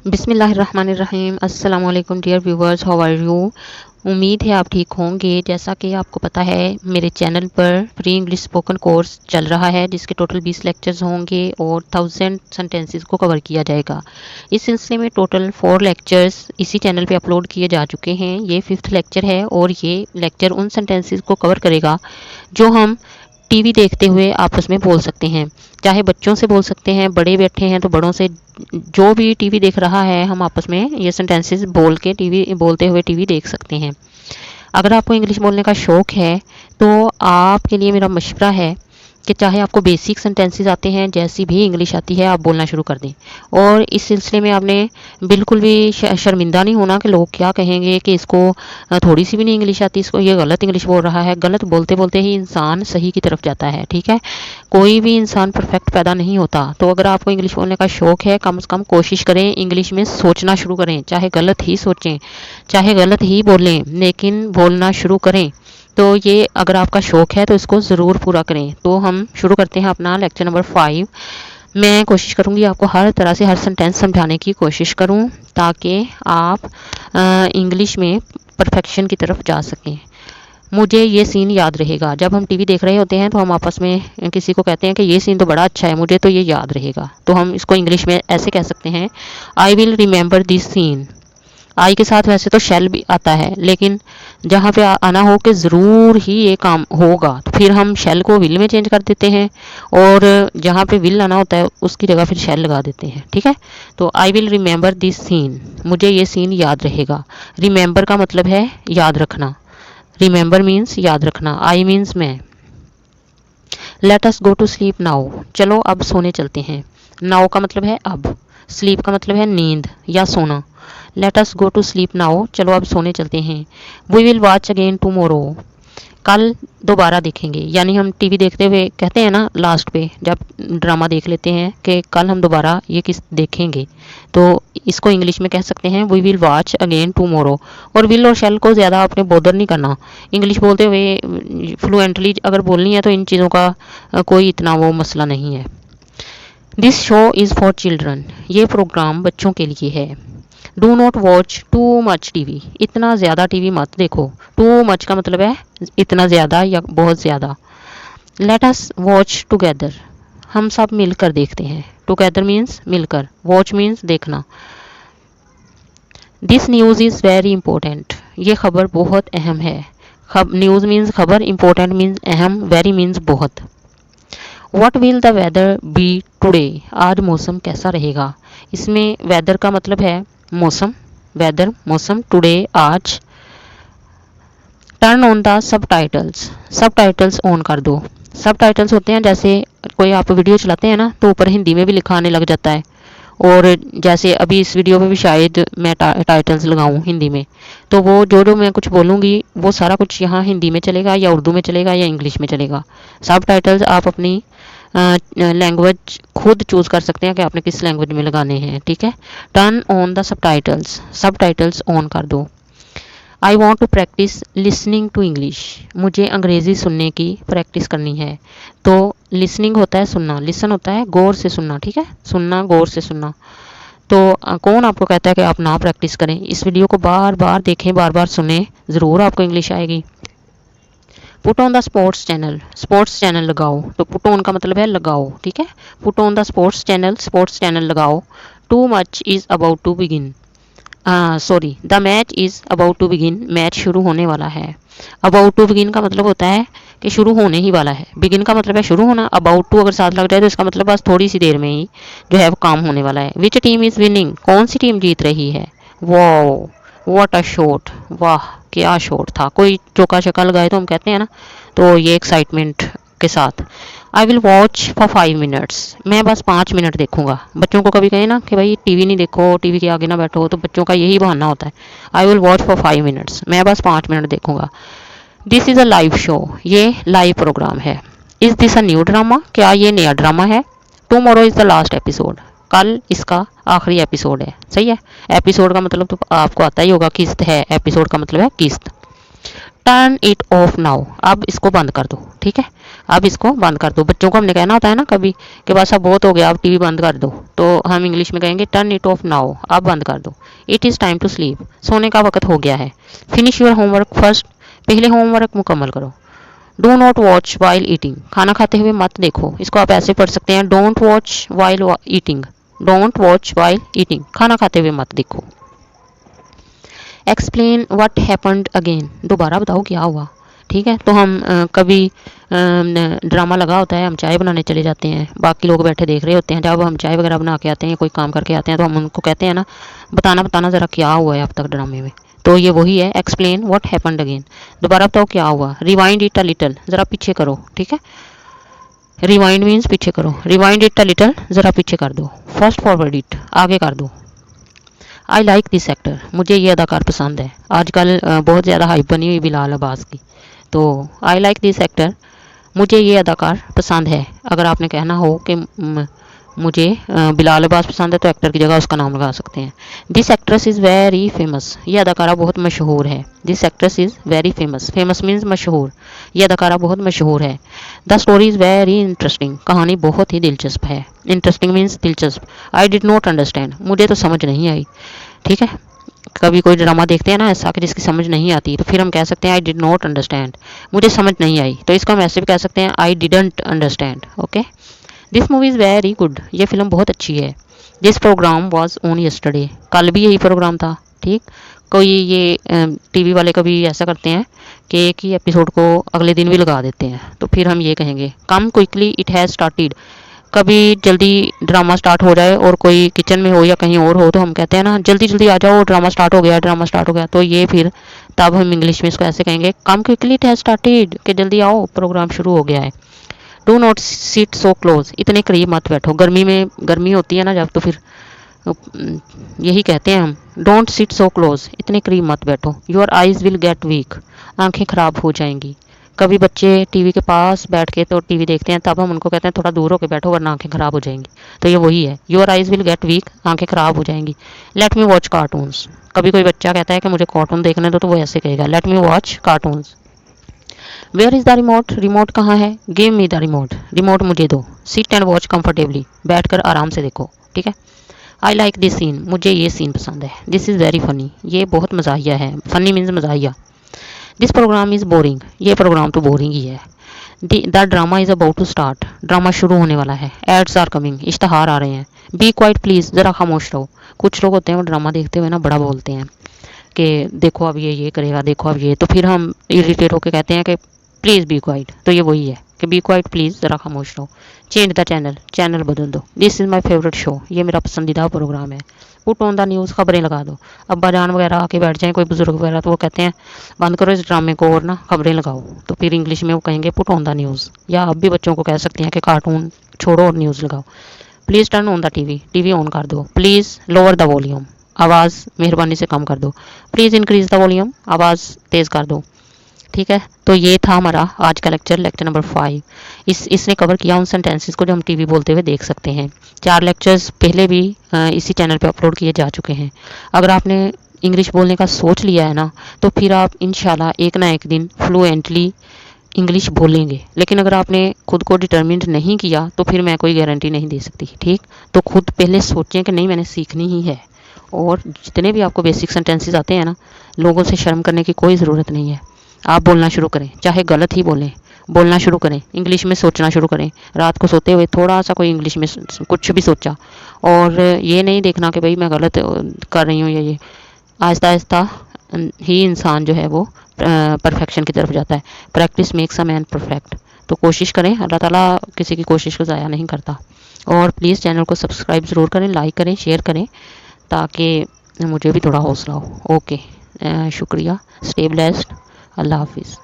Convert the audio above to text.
बिस्मिल्लाहिर्रहमानिर्रहीम। अस्सलाम वालेकुम dear viewers, how are you. उम्मीद है आप ठीक होंगे। जैसा कि आपको पता है मेरे चैनल पर प्री इंग्लिश स्पोकन कोर्स चल रहा है जिसके टोटल 20 लेक्चर्स होंगे और 1000 सेंटेंसेस को कवर किया जाएगा। इस सिलसिले में टोटल 4 लेक्चर्स इसी चैनल पे अपलोड किए जा चुके हैं। ये 5th लेक्चर है और ये लेक्चर उन सेंटेंसेस को कवर करेगा जो हम टीवी देखते हुए आपस में बोल सकते हैं। चाहे बच्चों से बोल सकते हैं, बड़े बैठे हैं तो बड़ों से, जो भी टीवी देख रहा है हम आपस में ये सेंटेंसेस बोल के टीवी बोलते हुए टीवी देख सकते हैं। अगर आपको इंग्लिश बोलने का शौक़ है तो आपके लिए मेरा मशवरा है कि चाहे आपको बेसिक सेंटेंसेस आते हैं, जैसी भी इंग्लिश आती है आप बोलना शुरू कर दें। और इस सिलसिले में आपने बिल्कुल भी शर्मिंदा नहीं होना कि लोग क्या कहेंगे कि इसको थोड़ी सी भी नहीं इंग्लिश आती, इसको ये गलत इंग्लिश बोल रहा है। गलत बोलते बोलते ही इंसान सही की तरफ जाता है, ठीक है। कोई भी इंसान परफेक्ट पैदा नहीं होता। तो अगर आपको इंग्लिश बोलने का शौक़ है, कम से कम कोशिश करें इंग्लिश में सोचना शुरू करें। चाहे गलत ही सोचें, चाहे गलत ही बोलें, लेकिन बोलना शुरू करें। तो ये अगर आपका शौक़ है तो इसको ज़रूर पूरा करें। तो हम शुरू करते हैं अपना लेक्चर नंबर 5। मैं कोशिश करूँगी आपको हर तरह से हर सेंटेंस समझाने की कोशिश करूँ ताकि आप इंग्लिश में परफेक्शन की तरफ जा सकें। मुझे ये सीन याद रहेगा। जब हम टीवी देख रहे होते हैं तो हम आपस में किसी को कहते हैं कि ये सीन तो बड़ा अच्छा है, मुझे तो ये याद रहेगा। तो हम इसको इंग्लिश में ऐसे कह सकते हैं, I will remember this scene. I के साथ वैसे तो शैल भी आता है, लेकिन जहाँ पे आना हो कि ज़रूर ही ये काम होगा तो फिर हम शैल को विल में चेंज कर देते हैं, और जहाँ पे विल आना होता है उसकी जगह फिर शैल लगा देते हैं, ठीक है। तो I will remember this scene, मुझे ये सीन याद रहेगा। रिमेंबर का मतलब है याद रखना। रिमेंबर मीन्स याद रखना। आई मीन्स मैं। Let us go to sleep now, चलो अब सोने चलते हैं। नाउ का मतलब है अब। स्लीप का मतलब है नींद या सोना। Let us go to sleep now, चलो अब सोने चलते हैं। We will watch again tomorrow, कल दोबारा देखेंगे। यानी हम टीवी देखते हुए कहते हैं ना लास्ट पे जब ड्रामा देख लेते हैं कि कल हम दोबारा ये किस देखेंगे, तो इसको इंग्लिश में कह सकते हैं we will watch again tomorrow. और विल और शैल को ज़्यादा आपने बोदर नहीं करना। इंग्लिश बोलते हुए फ्लुएंटली अगर बोलनी है तो इन चीज़ों का कोई इतना वो मसला नहीं है। This show is for children, ये प्रोग्राम बच्चों के लिए है। Do not watch too much TV, इतना ज़्यादा टीवी मत देखो। टू मच का मतलब है इतना ज़्यादा या बहुत ज़्यादा। लेट अस वॉच टुगेदर, हम सब मिलकर देखते हैं। टुगेदर मीन्स मिलकर, वॉच मीन्स देखना। This news is very important, ये खबर बहुत अहम है। न्यूज़ मीन्स खबर, इंपॉर्टेंट मीन्स अहम, वेरी मीन्स बहुत। What will the weather be today, आज मौसम कैसा रहेगा। इसमें वेदर का मतलब है मौसम, वेदर मौसम, टुडे आज। टर्न ऑन द सब टाइटल्स, सब टाइटल्स ऑन कर दो। सब टाइटल्स होते हैं जैसे कोई आप वीडियो चलाते हैं ना तो ऊपर हिंदी में भी लिखा आने लग जाता है, और जैसे अभी इस वीडियो में भी शायद मैं टाइटल्स लगाऊं हिंदी में, तो वो जो मैं कुछ बोलूँगी वो सारा कुछ यहाँ हिंदी में चलेगा या उर्दू में चलेगा या इंग्लिश में चलेगा। सब टाइटल्स आप अपनी लैंग्वेज खुद चूज़ कर सकते हैं कि आपने किस लैंग्वेज में लगाने हैं, ठीक है। Turn on the subtitles on कर दो। I want to practise listening to English, मुझे अंग्रेज़ी सुनने की प्रैक्टिस करनी है। तो लिसनिंग होता है सुनना, लिसन होता है गौर से सुनना, ठीक है, सुनना गौर से सुनना। तो कौन आपको कहता है कि आप ना प्रैक्टिस करें। इस वीडियो को बार बार देखें, बार बार सुने, ज़रूर आपको इंग्लिश आएगी। Put on the sports channel, sports channel लगाओ। तो पुट ऑन का मतलब है लगाओ, ठीक है। Put on the sports channel लगाओ। Too much is about to begin, sorry the match is about to begin, match शुरू होने वाला है। अबाउट टू बिगिन का मतलब होता है कि शुरू होने ही वाला है। बिगिन का मतलब है शुरू होना। अबाउट टू अगर साथ लग जाए तो इसका मतलब बस थोड़ी सी देर में ही जो है वो काम होने वाला है। विच टीम इज़ विनिंग, कौन सी टीम जीत रही है। वाओ व्हाट अ शॉट, वाह क्या शॉट था। कोई चौका छक्का लगाए तो हम कहते हैं ना, तो ये एक्साइटमेंट के साथ। I will watch for 5 minutes, मैं बस 5 मिनट देखूंगा। बच्चों को कभी कहें ना कि भाई टीवी नहीं देखो, टीवी के आगे ना बैठो, तो बच्चों का यही बहाना होता है। I will watch for 5 minutes, मैं बस 5 मिनट देखूंगा। This is a live show, ये लाइव प्रोग्राम है। Is this a new drama, क्या ये नया ड्रामा है। Tomorrow is the last episode, कल इसका आखिरी एपिसोड है। सही है। एपिसोड का मतलब तो आपको आता ही होगा, किस्त है, एपिसोड का मतलब है किस्त। टर्न इट ऑफ नाउ, अब इसको बंद कर दो, ठीक है। अब इसको बंद कर दो। बच्चों को हमने कहना होता है ना कभी कि बस अब बहुत हो गया, अब टीवी बंद कर दो, तो हम इंग्लिश में कहेंगे टर्न इट ऑफ नाउ, अब बंद कर दो। It is time to sleep, सोने का वक्त हो गया है। फिनिश योर होमवर्क फर्स्ट, पहले होमवर्क मुकम्मल करो। Do not watch while eating, खाना खाते हुए मत देखो। इसको आप ऐसे पढ़ सकते हैं, don't watch while eating, don't watch while eating, खाना खाते हुए मत देखो। एक्सप्लेन व्हाट हैपेंड अगेन, दोबारा बताओ क्या हुआ। ठीक है, तो हम कभी ड्रामा लगा होता है, हम चाय बनाने चले जाते हैं, बाकी लोग बैठे देख रहे होते हैं। जब हम चाय वगैरह बना के आते हैं, कोई काम करके आते हैं, तो हम उनको कहते हैं ना, बताना बताना ज़रा क्या हुआ है अब तक ड्रामे में। तो ये वही है, एक्सप्लेन व्हाट हैपेंड अगेन, दोबारा बताओ क्या हुआ। रिवाइंड इट अ लिटल, ज़रा पीछे करो। ठीक है, रिवाइंड मीन्स पीछे करो, रिवाइंड इट अ लिटल, ज़रा पीछे कर दो। फास्ट फॉरवर्ड इट, आगे कर दो। आई लाइक दिस एक्टर, मुझे ये अदाकार पसंद है। आजकल बहुत ज़्यादा हाइप बनी हुई बिलाल अब्बास की, तो आई लाइक दिस एक्टर, मुझे ये अदाकार पसंद है। अगर आपने कहना हो कि मुझे बिलाल अब्बास पसंद है, तो एक्टर की जगह उसका नाम लगा सकते हैं। This actress is very famous, ये अदाकारा बहुत मशहूर है। This actress is very famous, famous means मशहूर, ये अदाकारा बहुत मशहूर है। The story is very interesting, कहानी बहुत ही दिलचस्प है। इंटरेस्टिंग मीन्स दिलचस्प। आई डिड नॉट अंडरस्टैंड, मुझे तो समझ नहीं आई। ठीक है, कभी कोई ड्रामा देखते हैं ना ऐसा कि जिसकी समझ नहीं आती, तो फिर हम कह सकते हैं आई डिड नॉट अंडरस्टैंड, मुझे समझ नहीं आई। तो इसको हम ऐसे भी कह सकते हैं I didn't understand. Okay, this movie is very good, ये फिल्म बहुत अच्छी है। This programme was on yesterday, कल भी यही प्रोग्राम था। ठीक, कोई ये टीवी वाले कभी ऐसा करते हैं कि एक ही एपिसोड को अगले दिन भी लगा देते हैं, तो फिर हम ये कहेंगे कम क्विकली इट हैज़ स्टार्टेड, कभी जल्दी ड्रामा स्टार्ट हो जाए और कोई किचन में हो या कहीं और हो, तो हम कहते हैं ना जल्दी जल्दी आ जाओ, ड्रामा स्टार्ट हो गया, ड्रामा स्टार्ट हो गया। तो ये फिर तब हम इंग्लिश में इसको ऐसे कहेंगे कम क्विकली इट हैज़ स्टार्टेड, कि जल्दी आओ प्रोग्राम शुरू हो गया है। Do not seat so close, इतने करीब मत बैठो। गर्मी में गर्मी होती है ना जब, तो फिर यही कहते हैं हम, डोंट सिट सो क्लोज, इतने करीब मत बैठो। Your eyes will get weak, आंखें खराब हो जाएंगी। कभी बच्चे टीवी के पास बैठ के तो टीवी देखते हैं, तब हम उनको कहते हैं थोड़ा दूर होकर बैठो वरना आंखें खराब हो जाएंगी। तो ये वही है, your eyes will get weak, आंखें खराब हो जाएंगी। लेट मी वॉच कार्टून्स, कभी कोई बच्चा कहता है कि मुझे कार्टून देखने दो, तो वो ऐसे कहेगा let me watch cartoons. Where is the remote, remote कहाँ है। Give me the remote, remote मुझे दो। सिट एंड वॉच कंफर्टेबली, बैठ कर आराम से देखो। ठीक है, आई लाइक दिस सीन, मुझे ये सीन पसंद है। दिस इज़ वेरी फ़नी, ये बहुत मज़ाहिया है। फ़नी मीन्स मज़ाहिया। दिस प्रोग्राम इज़ बोरिंग, ये प्रोग्राम तो बोरिंग ही है। The drama is about to start, drama शुरू होने वाला है। एड्स आर कमिंग, इश्तहार आ रहे हैं। बी क्वाइट प्लीज़, ज़रा खामोश रहो। कुछ लोग होते हैं वो ड्रामा देखते हुए ना बड़ा बोलते हैं कि देखो अब ये करेगा, देखो अब ये, तो फिर हम इरिटेट होकर कहते हैं कि प्लीज़ बी क्वाइट। तो ये वही है कि बी क्वाइट प्लीज़, ज़रा खामोश रहो। चेंज द चैनल, चैनल बदल दो। This is my favourite show, ये मेरा पसंदीदा प्रोग्राम है। पुट ऑन द न्यूज़, खबरें लगा दो। अब्बा जान वगैरह आके बैठ जाएं, कोई बुजुर्ग वगैरह, तो वो कहते हैं बंद करो इस ड्रामे को और ना खबरें लगाओ। तो फिर इंग्लिश में वो कहेंगे पुट ऑन द न्यूज़। या अब भी बच्चों को कह सकते हैं कि कार्टून छोड़ो और न्यूज़ लगाओ। Please turn on the TV, TV on कर दो। प्लीज़ लोअर द वॉल्यूम, आवाज़ मेहरबानी से कम कर दो। प्लीज़ इंक्रीज़ द वॉल्यूम, आवाज़ तेज़ कर दो। ठीक है, तो ये था हमारा आज का लेक्चर, लेक्चर नंबर 5। इसने कवर किया उन सेंटेंसेस को जो हम टीवी बोलते हुए देख सकते हैं। 4 लेक्चर्स पहले भी इसी चैनल पे अपलोड किए जा चुके हैं। अगर आपने इंग्लिश बोलने का सोच लिया है ना, तो फिर आप इंशाल्लाह एक ना एक दिन फ्लुएंटली इंग्लिश बोलेंगे। लेकिन अगर आपने खुद को डिटर्मिंड नहीं किया, तो फिर मैं कोई गारंटी नहीं दे सकती। ठीक, तो खुद पहले सोचें कि नहीं मैंने सीखनी ही है। और जितने भी आपको बेसिक सेंटेंसेस आते हैं ना, लोगों से शर्म करने की कोई ज़रूरत नहीं है। आप बोलना शुरू करें, चाहे गलत ही बोलें, बोलना शुरू करें, इंग्लिश में सोचना शुरू करें। रात को सोते हुए थोड़ा सा कोई इंग्लिश में कुछ भी सोचा, और ये नहीं देखना कि भाई मैं गलत कर रही हूँ। ये आहिस्ता आहिस्ता ही इंसान जो है वो परफेक्शन की तरफ जाता है। Practice makes a man perfect. तो कोशिश करें, अल्लाह ताला किसी की कोशिश को ज़ाया नहीं करता। और प्लीज़ चैनल को सब्सक्राइब ज़रूर करें, लाइक करें, शेयर करें, ताकि मुझे भी थोड़ा हौसला हो। ओके, शुक्रिया। Stay blessed. अल्लाह हाफिज़।